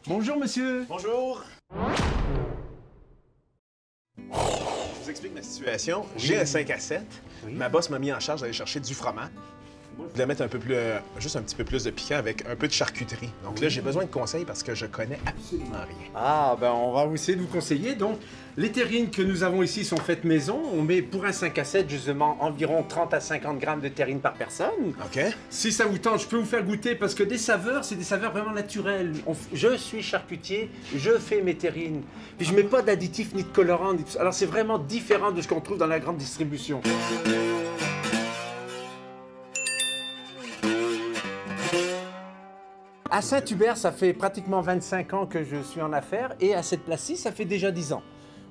Bonjour monsieur. Bonjour. Je vous explique ma situation. J'ai un 5 à 7. Oui. Ma boss m'a mis en charge d'aller chercher du fromage. Je voulais mettre un peu plus, juste un petit peu plus de piquant avec un peu de charcuterie. Donc là, j'ai besoin de conseils parce que je connais absolument rien. Ah, ben on va essayer de vous conseiller. Donc, les terrines que nous avons ici sont faites maison. On met pour un 5 à 7, justement, environ 30 à 50 grammes de terrine par personne. OK. Si ça vous tente, je peux vous faire goûter parce que des saveurs, c'est des saveurs vraiment naturelles. Je suis charcutier, je fais mes terrines. Puis je mets pas d'additifs ni de colorants. Alors c'est vraiment différent de ce qu'on trouve dans la grande distribution. À Saint-Hubert, ça fait pratiquement 25 ans que je suis en affaires et à cette place-ci, ça fait déjà 10 ans.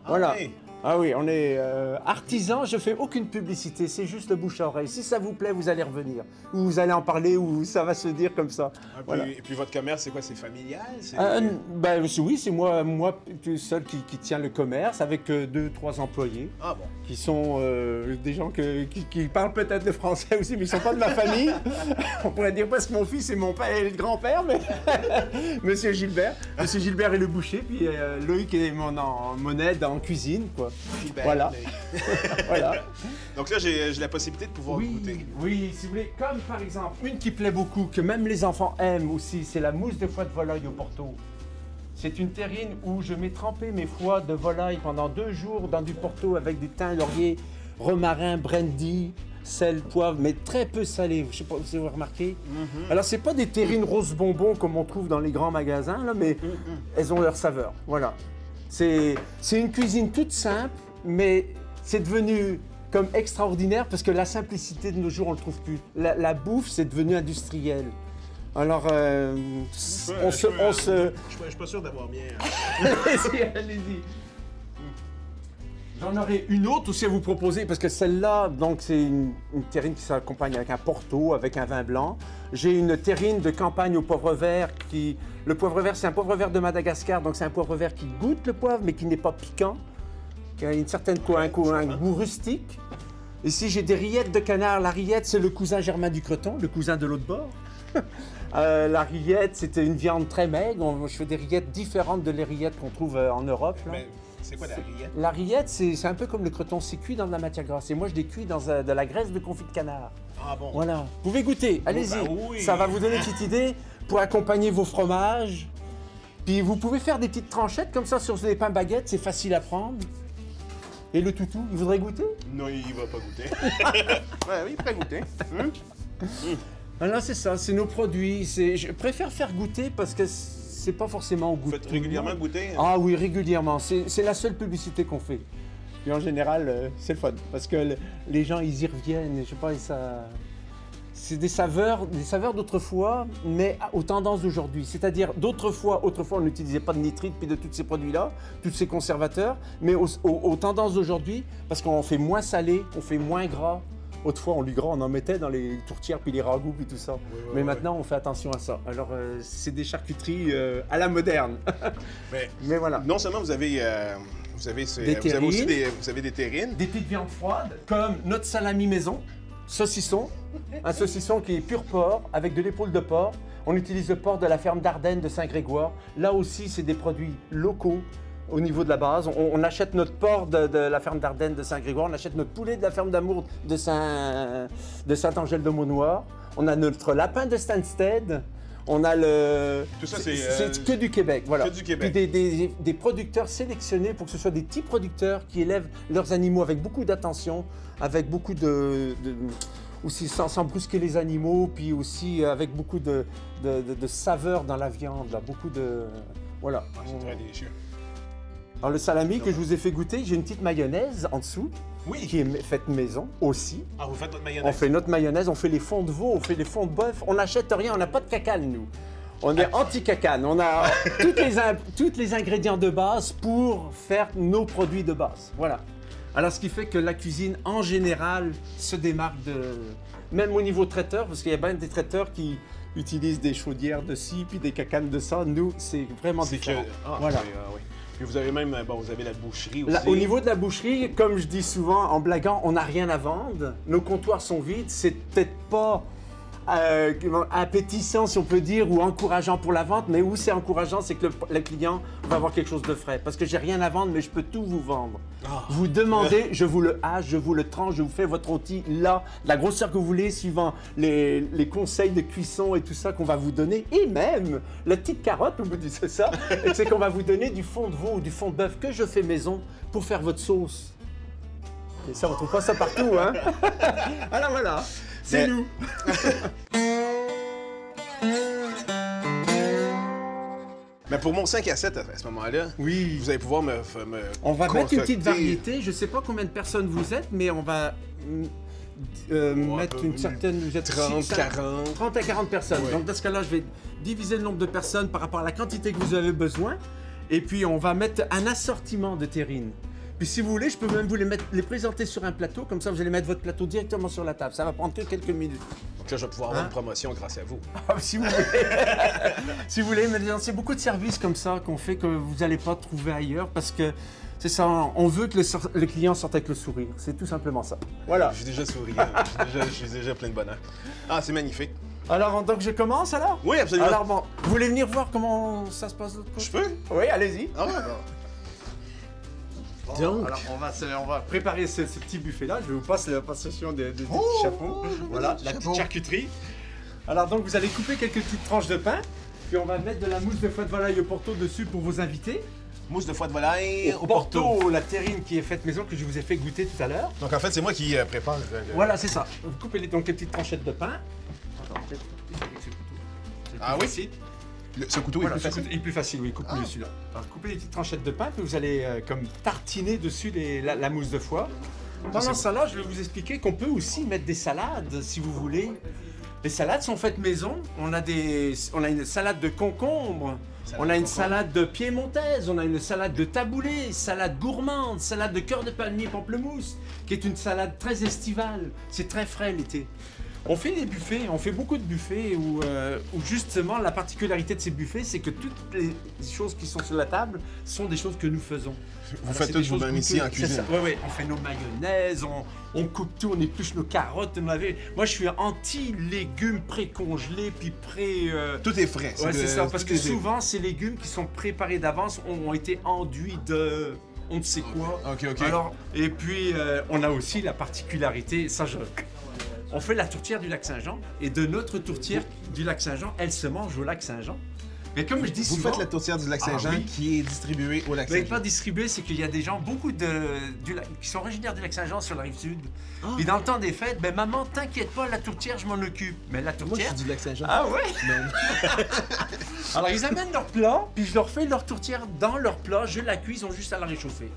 Voilà. oui. Ah oui, on est artisan, je fais aucune publicité, c'est juste le bouche à oreille. Si ça vous plaît, vous allez revenir. Ou vous allez en parler, ou ça va se dire comme ça. Voilà. Et puis votre commerce, c'est quoi? C'est familial? Ben, oui, c'est moi seul qui tient le commerce avec 2-3 employés. Ah bon? Qui sont des gens qui parlent peut-être le français aussi, mais ils ne sont pas de ma famille. On pourrait dire parce que mon fils et mon père et le grand-père, mais Monsieur Gilbert. Monsieur Gilbert est le boucher, puis Loïc est mon aide en cuisine, quoi. Gilbert, Voilà. Voilà. Donc là, j'ai la possibilité de pouvoir goûter. Oui, si vous voulez. Comme par exemple, une qui plaît beaucoup, que même les enfants aiment aussi, c'est la mousse de foie de volaille au Porto. C'est une terrine où je mets tremper mes foies de volaille pendant 2 jours dans du Porto avec du thym, laurier, romarin, brandy, sel, poivre, mais très peu salé. Je sais pas si vous avez remarqué. Alors, c'est pas des terrines roses bonbons comme on trouve dans les grands magasins, là, mais elles ont leur saveur. Voilà. C'est une cuisine toute simple, mais c'est devenu comme extraordinaire parce que la simplicité de nos jours, on ne le trouve plus. La bouffe, c'est devenu industriel. Alors, Je suis pas sûr d'avoir bien... Allez-y, allez-y. J'en aurai une autre aussi à vous proposer parce que celle-là, donc c'est une terrine qui s'accompagne avec un Porto, avec un vin blanc. J'ai une terrine de campagne au poivre vert qui... Le poivre vert, c'est un poivre vert de Madagascar, donc c'est un poivre vert qui goûte le poivre mais qui n'est pas piquant, qui a une certaine un goût rustique. Ici, j'ai des rillettes de canard. La rillette, c'est le cousin germain du creton, le cousin de l'autre bord. La rillette, c'était une viande très maigre. Je fais des rillettes différentes de les rillettes qu'on trouve en Europe. Là. Mais c'est quoi la rillette? La rillette, c'est un peu comme le creton, c'est cuit dans de la matière grasse. Et moi, je les cuis dans de la graisse de confit de canard. Ah bon? Voilà. Vous pouvez goûter, allez-y. Ben oui. Ça va vous donner une petite idée pour accompagner vos fromages. Puis vous pouvez faire des petites tranchettes comme ça sur des pains baguettes, c'est facile à prendre. Et le toutou, il voudrait goûter? Non, il va pas goûter. Ouais, oui, il pourrait goûter. Alors c'est ça, c'est nos produits. Je préfère faire goûter parce que c'est pas forcément au goût. Vous faites régulièrement goûter? Ah oui, régulièrement. C'est la seule publicité qu'on fait. Puis en général, c'est le fun parce que les gens, ils y reviennent. Je sais pas, c'est des saveurs d'autrefois, mais aux tendances d'aujourd'hui. C'est-à-dire autrefois, on n'utilisait pas de nitrite puis de tous ces produits-là, tous ces conservateurs, mais aux tendances d'aujourd'hui, parce qu'on fait moins salé, on fait moins gras. Autrefois, on en mettait dans les tourtières puis les ragoûts puis tout ça. Mais maintenant, on fait attention à ça. Alors, c'est des charcuteries à la moderne. Mais voilà. Non seulement vous avez aussi des terrines. Des petites viandes froides, comme notre salami maison, saucisson. Un saucisson qui est pur porc, avec de l'épaule de porc. On utilise le porc de la ferme d'Ardennes de Saint-Grégoire. Là aussi, c'est des produits locaux. Au niveau de la base, on achète notre porc de la ferme d'Ardennes de Saint-Grégoire, on achète notre poulet de la ferme d'Amour de Saint-Angèle-de-Maunoir, on a notre lapin de Stansted, on a le... Tout ça, c'est que du Québec, voilà. Que du Québec. Puis des producteurs sélectionnés pour que ce soit des petits producteurs qui élèvent leurs animaux avec beaucoup d'attention, avec beaucoup aussi sans brusquer les animaux, puis aussi avec beaucoup de saveur dans la viande, là, beaucoup de... Voilà. Ah, c'est très délicieux. Alors le salami que je vous ai fait goûter, j'ai une petite mayonnaise en dessous, oui, qui est faite maison aussi. Ah, vous faites votre mayonnaise? On fait notre mayonnaise, on fait les fonds de veau, on fait les fonds de bœuf, on n'achète rien, on n'a pas de cacane nous. On est anti-cacane, on a tous les ingrédients de base pour faire nos produits de base. Voilà. Alors ce qui fait que la cuisine en général se démarque même au niveau traiteur, parce qu'il y a bien des traiteurs qui utilisent des chaudières de ci, puis des cacanes de ça. Nous, c'est vraiment différent. Voilà. Oui. Puis vous avez même, vous avez la boucherie aussi. Au niveau de la boucherie, comme je dis souvent en blaguant, on n'a rien à vendre. Nos comptoirs sont vides. C'est peut-être pas appétissant, si on peut dire, ou encourageant pour la vente, mais où c'est encourageant, c'est que le client va avoir quelque chose de frais. Parce que j'ai rien à vendre, mais je peux tout vous vendre. Vous demandez, je vous le hache, je vous le tranche, je vous fais votre rôti là, la grosseur que vous voulez, suivant les conseils de cuisson et tout ça qu'on va vous donner. Et même la petite carotte, vous me dites c'est ça, c'est qu'on va vous donner du fond de veau ou du fond de bœuf que je fais maison pour faire votre sauce. Et ça, on ne trouve pas ça partout, hein? Alors voilà, c'est nous. Mais pour mon 5 à 7, à ce moment-là, oui, vous allez pouvoir me on va mettre une petite concocter. variété. Je ne sais pas combien de personnes vous êtes, mais on va mettre une certaine... Vous êtes 30, 40. 30 à 40 personnes. Ouais. Donc dans ce cas-là, je vais diviser le nombre de personnes par rapport à la quantité que vous avez besoin. Et puis on va mettre un assortiment de terrines. Puis si vous voulez, je peux même vous les présenter sur un plateau. Comme ça, vous allez mettre votre plateau directement sur la table. Ça va prendre que quelques minutes. Donc là, je vais pouvoir avoir une promotion grâce à vous. Si vous voulez. Si vous voulez, mais c'est beaucoup de services comme ça qu'on fait que vous n'allez pas trouver ailleurs parce que c'est ça, on veut que le client sorte avec le sourire. C'est tout simplement ça. Voilà. Je suis déjà souriant. Je suis déjà plein de bonheur. Ah, c'est magnifique. Alors, donc je commence alors? Oui, absolument. Alors bon, vous voulez venir voir comment ça se passe de l'autre côté? Je peux? Oui, allez-y. Ah ouais. Bon, alors on va préparer ce petit buffet-là. Je vous passe la passation des petits chapeaux. Voilà, la petite charcuterie. Alors donc vous allez couper quelques petites tranches de pain, puis on va mettre de la mousse de foie de volaille au Porto dessus pour vos invités. Mousse de foie de volaille Au Porto, la terrine qui est faite maison que je vous ai fait goûter tout à l'heure. Donc en fait, c'est moi qui prépare. Voilà, c'est ça. Vous coupez donc les petites tranchettes de pain. Ah oui? Facile. Ce couteau Voilà, est plus facile. Il est plus facile, oui, coupe-le celui-là. Alors, coupez les petites tranchettes de pain, puis vous allez comme tartiner dessus la mousse de foie. Pendant ce temps-là, je vais vous expliquer qu'on peut aussi mettre des salades, si vous voulez. Les salades sont faites maison. On a une salade de concombre, on a une salade de piémontaise, on a une salade de taboulé, salade gourmande, salade de cœur de palmier pamplemousse, qui est une salade très estivale. C'est très frais l'été. On fait des buffets, on fait beaucoup de buffets où justement la particularité de ces buffets, c'est que toutes les choses qui sont sur la table sont des choses que nous faisons. Vous faites tout vous-même ici en cuisine. Oui, on fait nos mayonnaises, on coupe tout, on épluche nos carottes. Moi, je suis anti-légumes pré-congelés, puis Tout est frais. Ouais, c'est ça, parce que souvent, ces légumes qui sont préparés d'avance ont été enduits de... on ne sait quoi. Ok. Alors, et puis, on a aussi la particularité, on fait la tourtière du lac Saint-Jean, et de notre tourtière du lac Saint-Jean, elle se mange au lac Saint-Jean. Mais comme je dis Vous souvent... faites la tourtière du lac Saint-Jean qui est distribuée au lac Mais Saint-Jean. pas distribuée, c'est qu'il y a des gens, beaucoup qui sont originaires du lac Saint-Jean sur la rive sud. Puis dans le temps des fêtes, ben maman, t'inquiète pas, la tourtière, je m'en occupe. Mais la Moi, je tourtière... suis du lac Saint-Jean. Ah ouais? Alors ils amènent leur plat, puis je leur fais leur tourtière dans leur plat, je la cuis, ils ont juste à la réchauffer.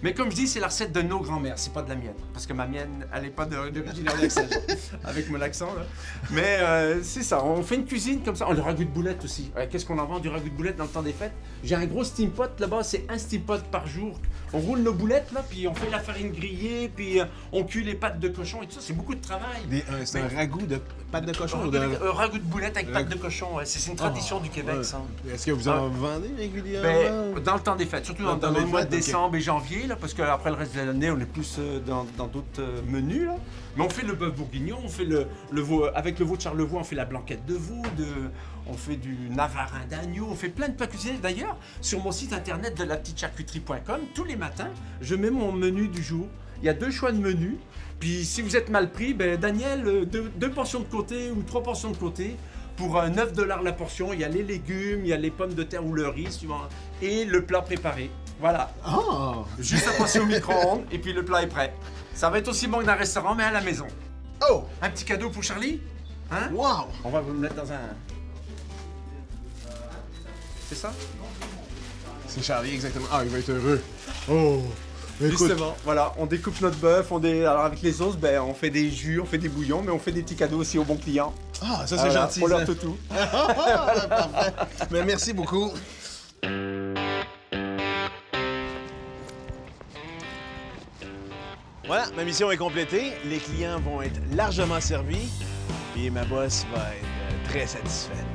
Mais comme je dis, c'est la recette de nos grands-mères, c'est pas de la mienne. Parce que ma mienne, elle n'est pas d'origine du lac Saint-Jean, avec mon accent là. Mais c'est ça, on fait une cuisine comme ça. On a le ragoût de boulette aussi. Qu'est-ce qu'on en vend du ragoût de boulette dans le temps des fêtes? J'ai un gros steam pot là-bas, c'est un steam pot par jour. On roule nos boulettes là, puis on fait la farine grillée, puis on cuit les pâtes de cochon et tout ça. C'est beaucoup de travail. C'est un ragoût de pâte de cochon ou ragoût de boulette avec pâte de cochon, ouais. C'est une tradition du Québec, ça. Est-ce que vous en vendez régulièrement? Dans le temps des fêtes, surtout dans le mois de décembre et janvier, là, parce qu'après le reste de l'année, on est plus dans d'autres menus. Là. Mais on fait le bœuf bourguignon, on fait le veau, avec le veau de Charlevoix, on fait la blanquette de veau, on fait du navarin d'agneau, on fait plein de plats cuisinés. D'ailleurs, sur mon site internet de lapetitecharcuterie.com, tous les matins, je mets mon menu du jour. Il y a 2 choix de menus. Puis si vous êtes mal pris, ben Daniel, 2 portions de côté ou 3 portions de côté. Pour 9 $ la portion, il y a les légumes, il y a les pommes de terre ou le riz, suivant, et le plat préparé. Voilà. Oh! Juste à passer au micro-ondes, et puis le plat est prêt. Ça va être aussi bon que dans un restaurant, mais à la maison. Oh! Un petit cadeau pour Charlie? Hein? Wow! On va vous le mettre dans un... C'est ça? C'est Charlie, exactement. Ah, il va être heureux. Oh! Écoute. Justement, voilà, on découpe notre bœuf, alors avec les os, ben, on fait des jus, on fait des bouillons, mais on fait des petits cadeaux aussi aux bons clients. Ah, ça c'est gentil. Pour leur ça. toutou. Parfait. Mais merci beaucoup. Voilà, ma mission est complétée. Les clients vont être largement servis et ma boss va être très satisfaite.